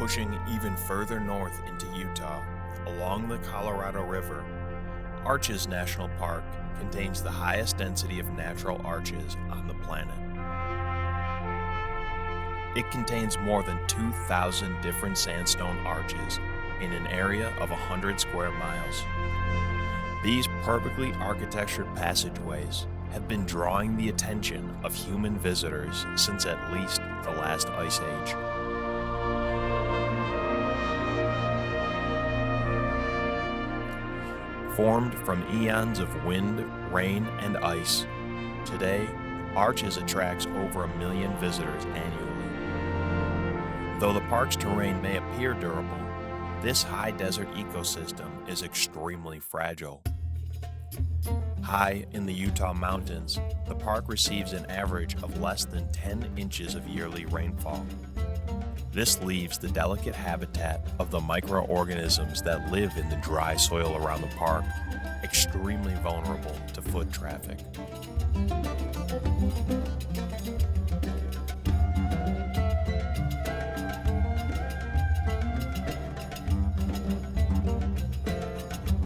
Pushing even further north into Utah, along the Colorado River, Arches National Park contains the highest density of natural arches on the planet. It contains more than 2,000 different sandstone arches in an area of 100 square miles. These perfectly architectured passageways have been drawing the attention of human visitors since at least the last ice age. Formed from eons of wind, rain, and ice, today, Arches attracts over 1 million visitors annually. Though the park's terrain may appear durable, this high desert ecosystem is extremely fragile. High in the Utah mountains, the park receives an average of less than 10 inches of yearly rainfall. This leaves the delicate habitat of the microorganisms that live in the dry soil around the park extremely vulnerable to foot traffic.